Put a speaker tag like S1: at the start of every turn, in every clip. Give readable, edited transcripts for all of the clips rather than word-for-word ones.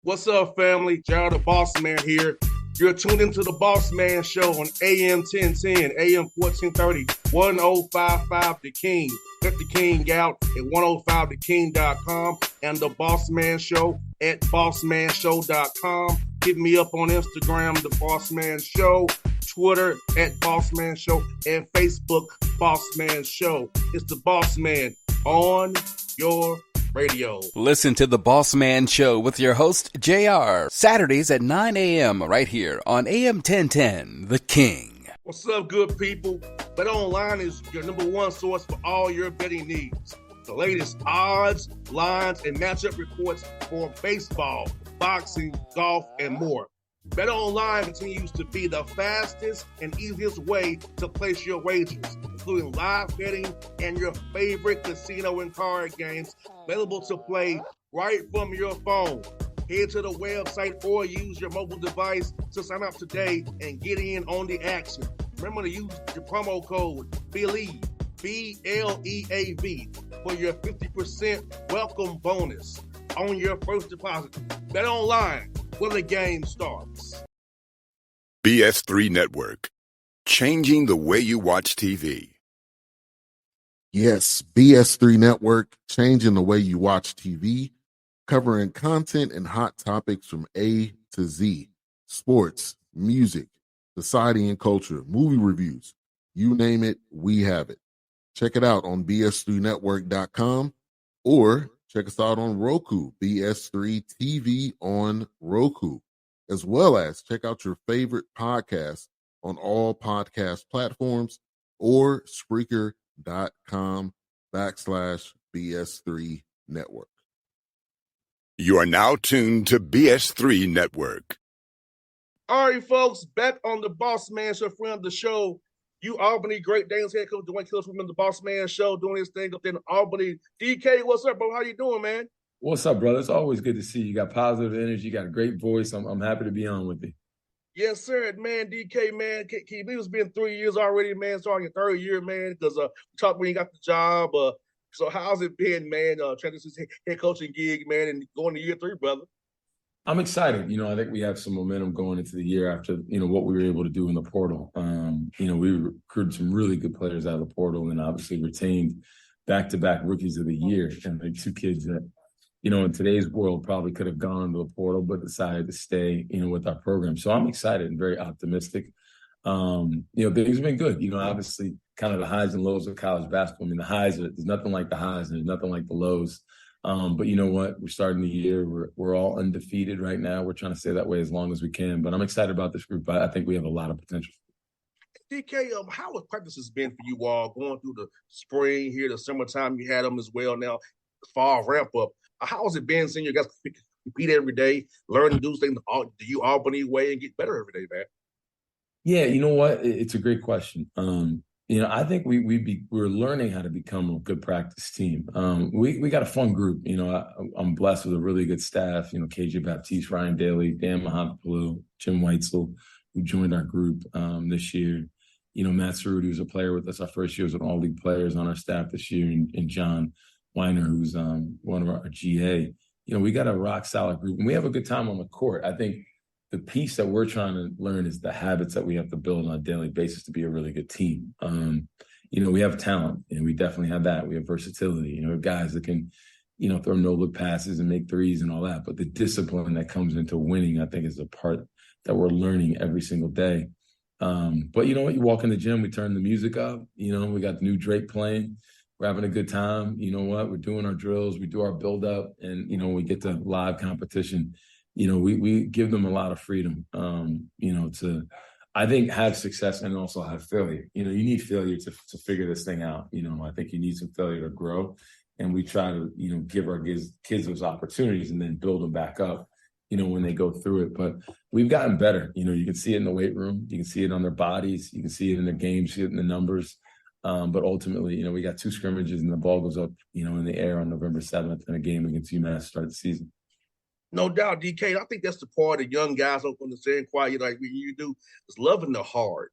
S1: What's up, family? Gerald the Bossman here. You're tuned into the Bossman Show on AM 1010, AM 1430, 1055 The King. Let the King out at 105theking.com and the Bossman Show at bossmanshow.com. Hit me up on Instagram, The Bossman Show, Twitter at Bossman Show, and Facebook, Bossman Show. It's the Bossman on your radio.
S2: Listen to the Bossman Show with your host, JR, Saturdays at 9 a.m. right here on AM 1010, The King.
S1: What's up, good people? BetOnline is your number one source for all your betting needs. The latest odds, lines, and matchup reports for baseball, boxing, golf, and more. BetOnline continues to be the fastest and easiest way to place your wagers, including live betting and your favorite casino and card games available to play right from your phone. Head to the website or use your mobile device to sign up today and get in on the action. Remember to use your promo code BELIEVE, BLEAV, for your 50% welcome bonus on your first deposit. BetOnline, where the game starts.
S3: BS3 Network, changing the way you watch TV.
S4: Yes, BS3 Network, changing the way you watch TV, covering content and hot topics from A to Z, sports, music, society and culture, movie reviews, you name it, we have it. Check it out on bs3network.com or check us out on Roku, BS3 TV on Roku, as well as check out your favorite podcast on all podcast platforms or Spreaker.com/BS3 Network.
S3: You are now tuned to BS3 Network.
S1: All right, folks, back on the Bossman Show, friend of the show, Albany Great Danes head coach Dwayne from the Bossman Show, doing his thing up in Albany. DK, what's up, bro? How you doing, man?
S5: What's up, brother? It's always good to see you. You got positive energy. You got a great voice. I'm happy to be on with you.
S1: Yes, sir, man. DK, man. Can you believe it's been 3 years already, man? Starting your third year, man. Because we talked when you got the job. So how's it been, man? Transitioning head coaching gig, man, and going to year 3, brother.
S5: I'm excited. I think we have some momentum going into the year after, what we were able to do in the portal. We recruited some really good players out of the portal and obviously retained back-to-back rookies of the year. And like 2 kids that, in today's world probably could have gone into the portal, but decided to stay, with our program. So I'm excited and very optimistic. Things have been good. Obviously kind of the highs and lows of college basketball. I mean, the highs, there's nothing like the highs and there's nothing like the lows. But you know what? We're starting the year. We're all undefeated right now. We're trying to stay that way as long as we can. But I'm excited about this group. I think we have a lot of potential.
S1: DK, how has practices been for you all going through the spring here, the summertime? You had them as well. Now, fall ramp up. How has it been seeing you guys compete every day, learn to do things the Albany way, and get better every day, man? Yeah,
S5: you know what? It's a great question. I think we're learning how to become a good practice team. We got a fun group. I'm blessed with a really good staff. KJ Baptiste, Ryan Daly, Dan Mahapalu, Jim Weitzel, who joined our group this year. Matt Cerruti, who's a player with us. Our first year was an all-league players on our staff this year, and John Weiner, who's one of our GA. We got a rock-solid group, and we have a good time on the court. I think the piece that we're trying to learn is the habits that we have to build on a daily basis to be a really good team. We have talent, and we definitely have that. We have versatility. We have guys that can, throw no-look passes and make threes and all that. But the discipline that comes into winning, I think, is a part that we're learning every single day. But you know what? You walk in the gym, we turn the music up. We got the new Drake playing. We're having a good time. You know what? We're doing our drills. We do our build-up. And, we get to live competition. We give them a lot of freedom, to, I think, have success and also have failure. You need failure to figure this thing out. I think you need some failure to grow. And we try to, give our kids those opportunities and then build them back up, when they go through it. But we've gotten better. You can see it in the weight room. You can see it on their bodies. You can see it in their games, see it in the numbers. But ultimately, we got 2 scrimmages and the ball goes up, in the air on November 7th in a game against UMass to start the season.
S1: No doubt, DK. I think that's the part the young guys don't understand quite like you do, is loving the hard,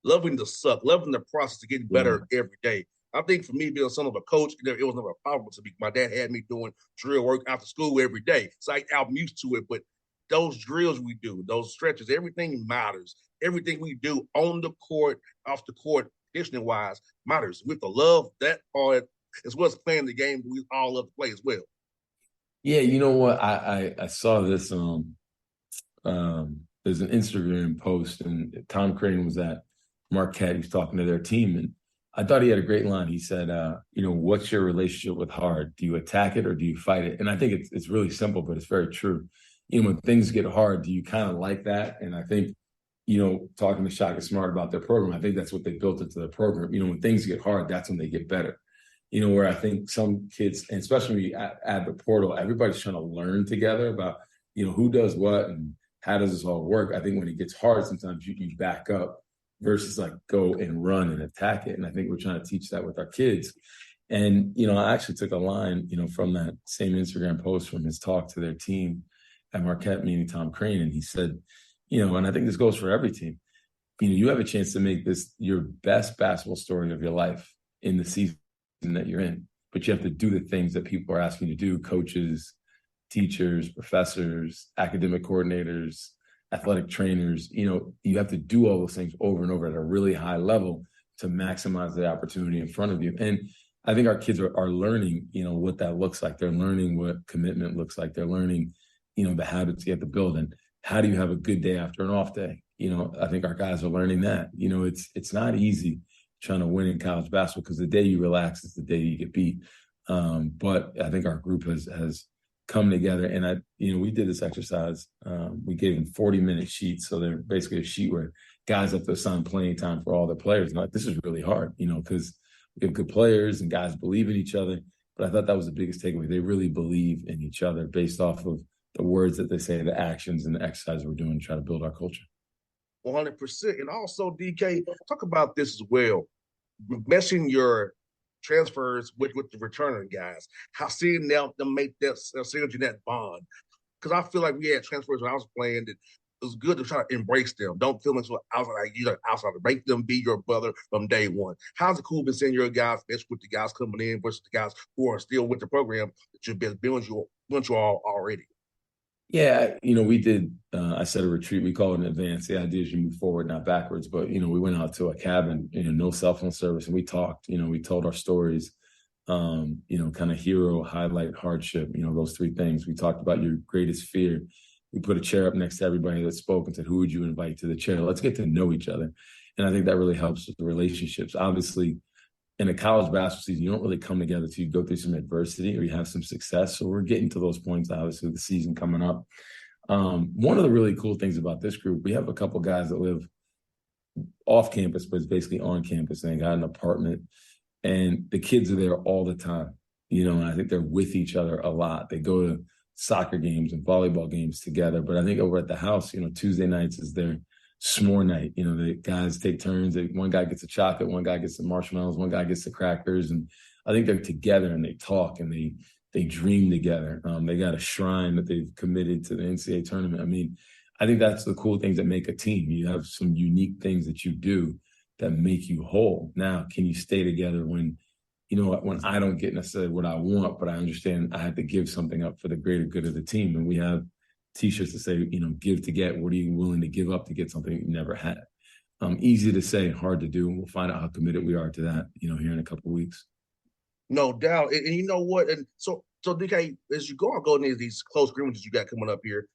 S1: loving the suck, loving the process of getting better every day. I think for me, being a son of a coach, it was never a problem to me. My dad had me doing drill work after school every day. So I'm used to it. But those drills we do, those stretches, everything matters. Everything we do on the court, off the court, conditioning wise, matters. We have to love that part as well as playing the game. We all love to play as well.
S5: Yeah, you know what? I saw this. There's an Instagram post, and Tom Crane was at Marquette. He was talking to their team, and I thought he had a great line. He said, what's your relationship with hard? Do you attack it or do you fight it? And I think it's really simple, but it's very true. When things get hard, do you kind of like that? And I think, talking to Shaka Smart about their program, I think that's what they built into the program. When things get hard, that's when they get better. Where I think some kids, and especially when you add the portal, everybody's trying to learn together about, who does what and how does this all work. I think when it gets hard, sometimes you back up versus like go and run and attack it. And I think we're trying to teach that with our kids. And, I actually took a line, from that same Instagram post from his talk to their team at Marquette, meaning Tom Crane. And he said, and I think this goes for every team, you have a chance to make this your best basketball story of your life in the season that you're in, but you have to do the things that people are asking you to do, coaches, teachers, professors, academic coordinators, athletic trainers. You have to do all those things over and over at a really high level to maximize the opportunity in front of you. And I think our kids are learning, what that looks like. They're learning what commitment looks like. They're learning, the habits you have to build. And how do you have a good day after an off day? I think our guys are learning that. It's not easy trying to win in college basketball because the day you relax is the day you get beat. But I think our group has come together, and we did this exercise. We gave them 40-minute sheets, so they're basically a sheet where guys have to assign playing time for all their players. And this is really hard, because we have good players and guys believe in each other. But I thought that was the biggest takeaway. They really believe in each other based off of the words that they say, the actions, and the exercise we're doing to try to build our culture.
S1: 100%. And also, DK, talk about this as well. Meshing your transfers with the returning guys, how seeing them make that synergy, that bond. Because I feel like we had transfers when I was playing that it was good to try to embrace them. Don't feel like you're outside. Make them be your brother from day one. How's it cool been seeing your guys mesh with the guys coming in versus the guys who are still with the program that you've been building you all already?
S5: Yeah, we did, I said a retreat, we call it an advance. The idea is you move forward, not backwards. But, we went out to a cabin, no cell phone service, and we talked, we told our stories, kind of hero, highlight, hardship, those three things. We talked about your greatest fear. We put a chair up next to everybody that spoke and said, who would you invite to the chair? Let's get to know each other. And I think that really helps with the relationships. Obviously, in a college basketball season, you don't really come together till you go through some adversity or you have some success. So we're getting to those points, obviously, with the season coming up. One of the really cool things about this group, we have a couple guys that live off campus, but it's basically on campus. And they got an apartment, and the kids are there all the time. And I think they're with each other a lot. They go to soccer games and volleyball games together. But I think over at the house, Tuesday nights is their s'more night. The guys take turns. One guy gets a chocolate, one guy gets the marshmallows, one guy gets the crackers. And I think they're together and they talk and they dream together. They got a shrine that they've committed to the NCAA tournament. I mean, I think that's the cool things that make a team. You have some unique things that you do that make you whole. Now, can you stay together when I don't get necessarily what I want, but I understand I have to give something up for the greater good of the team? And we have T-shirts to say, give to get. What are you willing to give up to get something you never had? Easy to say, hard to do. We'll find out how committed we are to that, here in a couple of weeks.
S1: No doubt. And you know what? And so DK, as you go into these close scrimmages you got coming up here,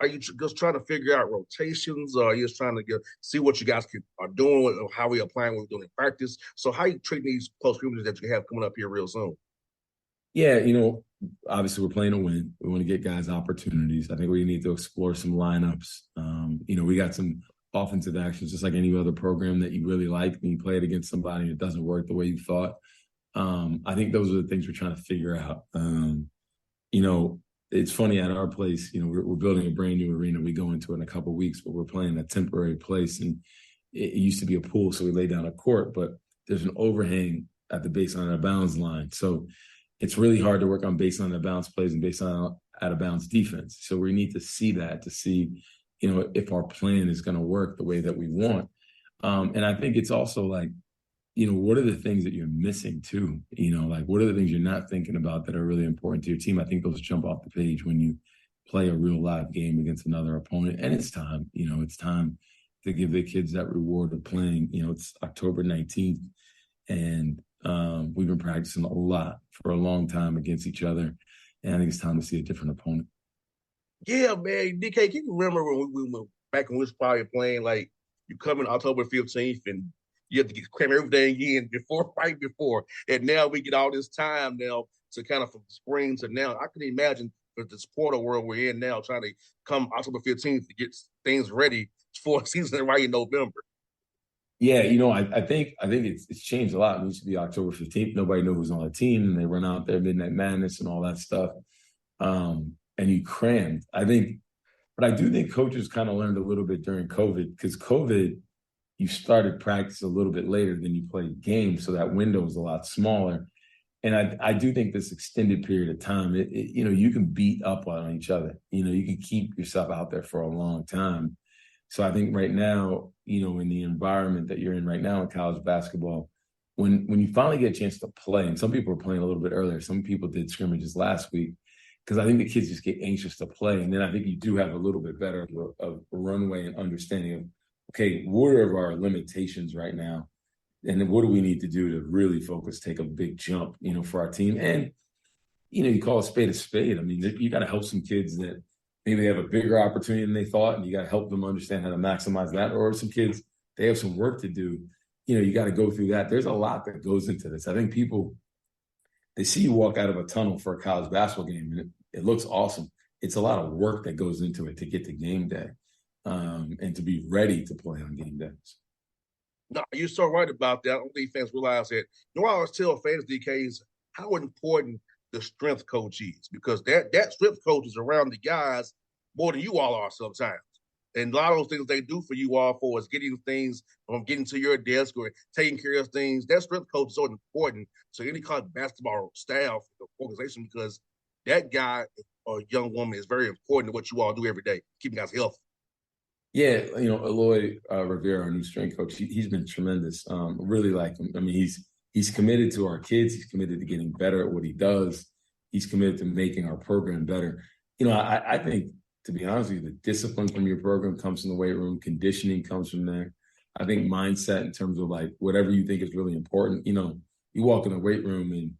S1: are you just trying to figure out rotations, or are you just trying to see what you guys are doing, or how we applying what we're doing in practice? So how are you treating these close scrimmages that you have coming up here real soon?
S5: Yeah, obviously we're playing to win. We want to get guys opportunities. I think we need to explore some lineups. We got some offensive actions, just like any other program that you really like, and you play it against somebody and it doesn't work the way you thought. I think those are the things we're trying to figure out. It's funny at our place, we're building a brand new arena. We go into it in a couple of weeks, but we're playing a temporary place. And it used to be a pool, so we lay down a court, but there's an overhang at the baseline and out of bounds line. So it's really hard to work on baseline out of bounds plays and baseline out of bounds defense. So we need to see that to see, if our plan is going to work the way that we want. And I think it's also like, what are the things that you're missing too? What are the things you're not thinking about that are really important to your team? I think those jump off the page when you play a real live game against another opponent. And it's time, it's time to give the kids that reward of playing. It's October 19th, and we've been practicing a lot for a long time against each other. And I think it's time to see a different opponent.
S1: Yeah, man. DK, can you remember when we were back when we was probably playing, like, you come in October 15th and you have to cram everything in right before. And now we get all this time now to kind of from spring to now. I can imagine for this portal world we're in now, trying to come October 15th to get things ready for a season right in November.
S5: Yeah, I think it's changed a lot. It used to be October 15th. Nobody knew who was on the team, and they run out there, Midnight Madness and all that stuff. And you crammed. But I do think coaches kind of learned a little bit during COVID, because COVID, you started practice a little bit later than you played games, so that window was a lot smaller. And I do think this extended period of time, you can beat up on each other. You can keep yourself out there for a long time. So I think right now, in the environment that you're in right now in college basketball, when you finally get a chance to play, and some people are playing a little bit earlier, some people did scrimmages last week, because I think the kids just get anxious to play. And then I think you do have a little bit better of runway and understanding of, okay, what are our limitations right now? And then what do we need to do to really focus, take a big jump, for our team? And, you call a spade a spade. I mean, you got to help some kids that maybe they have a bigger opportunity than they thought, and you got to help them understand how to maximize that. Or some kids, they have some work to do. You got to go through that. There's a lot that goes into this. I think people, they see you walk out of a tunnel for a college basketball game, and it looks awesome. It's a lot of work that goes into it to get to game day, and to be ready to play on game days.
S1: No, you're so right about that. I don't think fans realize that. I always tell fans, DKs, how important the strength coach is, because that strength coach is around the guys more than you all are sometimes. And a lot of those things they do for you all for is getting things from getting to your desk or taking care of things. That strength coach is so important to any kind of basketball staff or organization, because that guy or young woman is very important to what you all do every day, keeping guys healthy.
S5: Yeah, Eloy Rivera, our new strength coach, he's been tremendous. Really like him. I mean, he's committed to our kids. He's committed to getting better at what he does. He's committed to making our program better. I think, to be honest with you, the discipline from your program comes from the weight room. Conditioning comes from there. I think mindset, in terms of like whatever you think is really important. You walk in the weight room and,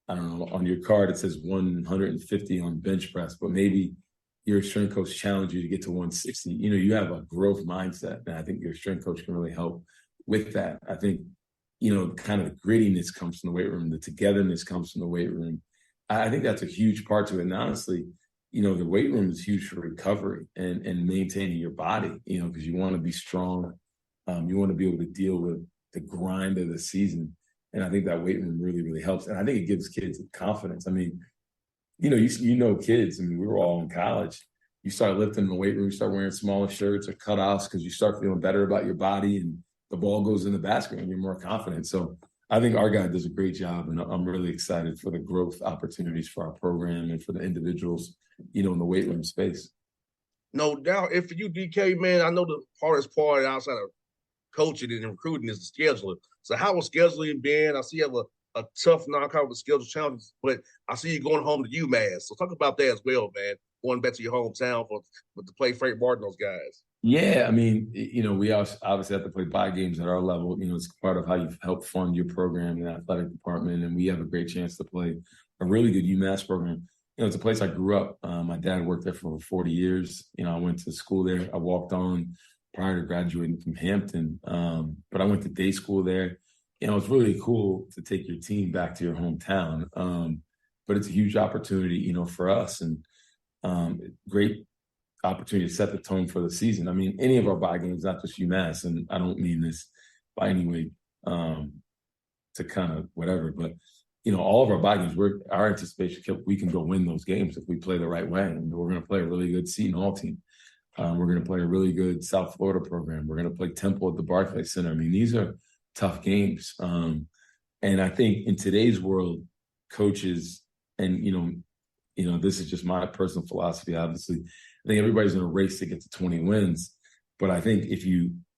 S5: I don't know, on your card it says 150 on bench press, but maybe your strength coach challenged you to get to 160. You have a growth mindset, and I think your strength coach can really help with that. I think, kind of the grittiness comes from the weight room. The togetherness comes from the weight room. I think that's a huge part to it. And honestly, the weight room is huge for recovery and maintaining your body, because you want to be strong. You want to be able to deal with the grind of the season. And I think that weight room really, really helps. And I think it gives kids confidence. I mean, kids, I mean, we were all in college. You start lifting in the weight room, you start wearing smaller shirts or cutoffs because you start feeling better about your body, and the ball goes in the basket and you're more confident. So I think our guy does a great job, and I'm really excited for the growth opportunities for our program and for the individuals, in the weight room space.
S1: No doubt. And for you, DK, man, I know the hardest part outside of coaching and recruiting is the scheduling. So how was scheduling been? I see you have a tough non-conference schedule challenges, but I see you going home to UMass. So talk about that as well, man. Going back to your hometown to play Frank Martin, those guys.
S5: Yeah, I mean, we obviously have to play bye games at our level. It's part of how you help fund your program in the athletic department, and we have a great chance to play a really good UMass program. It's a place I grew up. My dad worked there for over 40 years. I went to school there. I walked on prior to graduating from Hampton, but I went to day school there. It's really cool to take your team back to your hometown, but it's a huge opportunity, for us, and great opportunity to set the tone for the season. I mean, any of our bye games, not just UMass, and I don't mean this by any way to kind of whatever, but all of our bye games, our anticipation, we can go win those games if we play the right way, and we're going to play a really good Seton Hall team. We're going to play a really good South Florida program. We're going to play Temple at the Barclays Center. I mean, these are tough games. And I think in today's world, coaches, and, this is just my personal philosophy, obviously, I think everybody's in a race to get to 20 wins. But I think if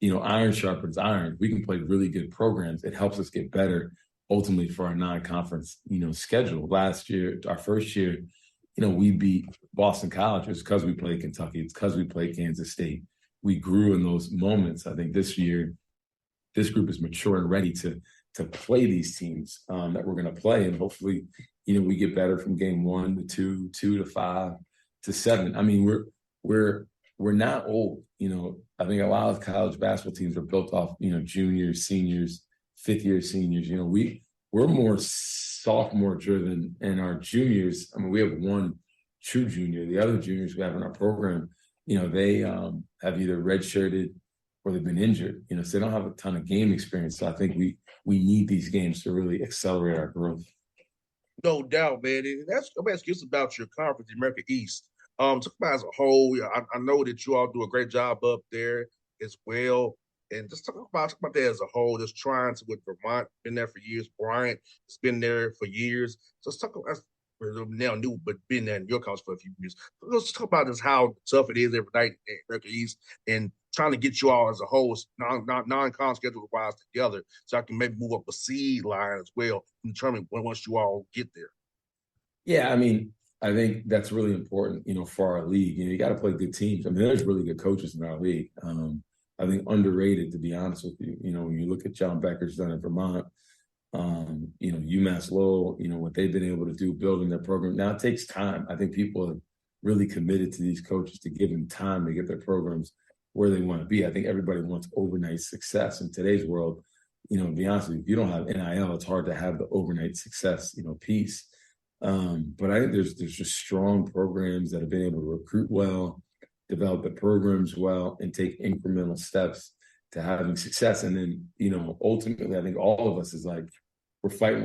S5: iron sharpens iron, we can play really good programs. It helps us get better ultimately for our non-conference, schedule. Last year, our first year, we beat Boston College. It's because we played Kentucky. It's because we played Kansas State. We grew in those moments. I think this year, this group is mature and ready to play these teams that we're going to play. And hopefully, we get better from game 1 to 2, 2 to 5 to 7. I mean, we're not old. I think a lot of college basketball teams are built off, juniors, seniors, fifth-year seniors. We're more sophomore driven, and our juniors, I mean, we have one true junior. The other juniors we have in our program, they have either redshirted or they've been injured, so they don't have a ton of game experience. So I think we need these games to really accelerate our growth.
S1: No doubt, man. I'm asking you about your conference, the America East. Talk about as a whole. I know that you all do a great job up there as well. And just talk about that as a whole, just trying to, with Vermont, been there for years. Bryant has been there for years. So let's talk about, now new, but been there in your college for a few years. Let's talk about just how tough it is every night at America East and trying to get you all as a whole, non-con schedule wise together, so I can maybe move up a seed line as well and determine once you all get there.
S5: Yeah, I mean, I think that's really important, for our league. You got to play good teams. I mean, there's really good coaches in our league. I think underrated, to be honest with you. When you look at John Becker's done in Vermont, UMass Lowell, what they've been able to do building their program. Now it takes time. I think people are really committed to these coaches to give them time to get their programs where they want to be. I think everybody wants overnight success in today's world. To be honest with you, if you don't have NIL, it's hard to have the overnight success, piece. But I think there's just strong programs that have been able to recruit well, develop the programs well, and take incremental steps to having success. And then, ultimately, I think all of us is like, we're fighting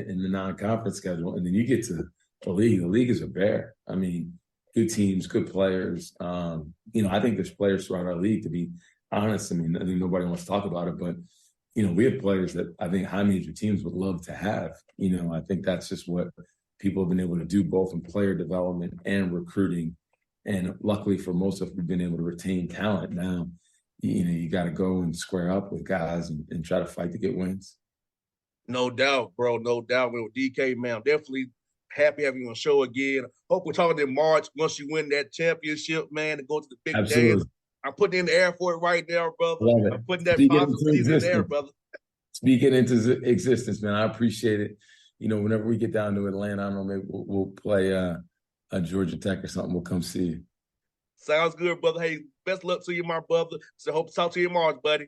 S5: in the non-conference schedule. And then you get to the league. The league is a bear. I mean, good teams, good players. I think there's players throughout our league, to be honest. I mean, I think nobody wants to talk about it, but, we have players that I think high major teams would love to have. I think that's just what people have been able to do, both in player development and recruiting. And luckily for most of us, we've been able to retain talent. Now, you got to go and square up with guys and try to fight to get wins.
S1: No doubt, bro. No doubt. With DK, man, I'm definitely happy having you on the show again. Hope we're talking in March once you win that championship, man, and go to the big dance. I'm putting in the air for it right now, brother. I'm putting that positivity in there, brother.
S5: Speak it into existence, man. I appreciate it. Whenever we get down to Atlanta, I don't know, maybe we'll play a Georgia Tech or something. We'll come see you.
S1: Sounds good, brother. Hey, best luck to you, my brother. So hope to talk to you in March, buddy.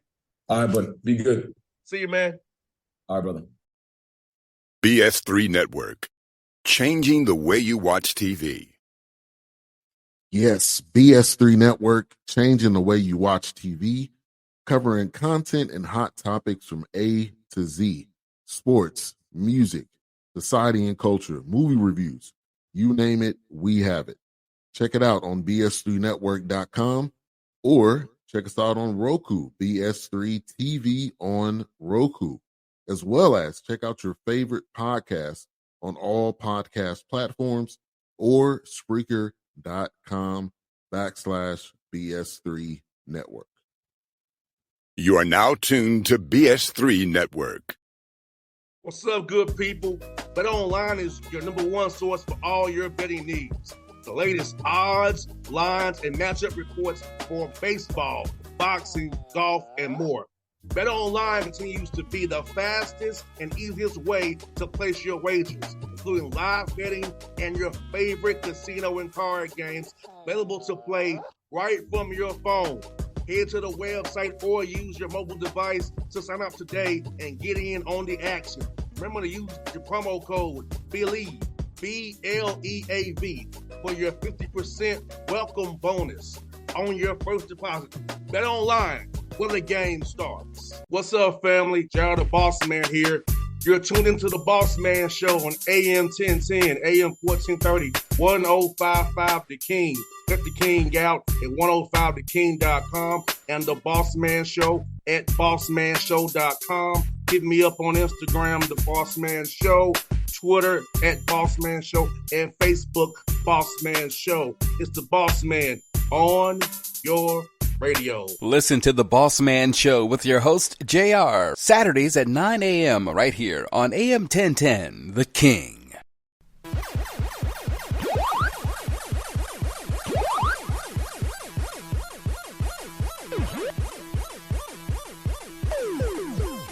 S5: All right, buddy. Be good.
S1: See you, man.
S5: All right, brother.
S3: BS3 Network. Changing the way you watch TV.
S4: Yes, BS3 Network, changing the way you watch TV, covering content and hot topics from A to Z. Sports, music, society and culture, movie reviews. You name it, we have it. Check it out on bs3network.com or check us out on Roku, BS3 TV on Roku, as well as check out your favorite podcast on all podcast platforms or Spreaker.com/BS3 Network.
S3: You are now tuned to BS3 Network.
S1: What's up, good people? Bet Online is your number one source for all your betting needs. The latest odds, lines, and matchup reports for baseball, boxing, golf, and more. Bet Online continues to be the fastest and easiest way to place your wagers, including live betting and your favorite casino and card games available to play right from your phone. Head to the website or use your mobile device to sign up today and get in on the action. Remember to use your promo code BELIEVE, BLEAV, for your 50% welcome bonus on your first deposit. Bet Online, where the game starts. What's up, family? Jared the Bossman here. You're tuned into the Bossman Show on AM 1010, AM 1430, 1055 The King. Check The King out at 105theking.com and the Bossman Show at bossmanshow.com. Hit me up on Instagram, The Bossman Show, Twitter at Bossman Show, and Facebook, Bossman Show. It's the Bossman on your radio.
S2: Listen to The Bossman Show with your host, JR, Saturdays at 9 a.m. right here on AM 1010, The King.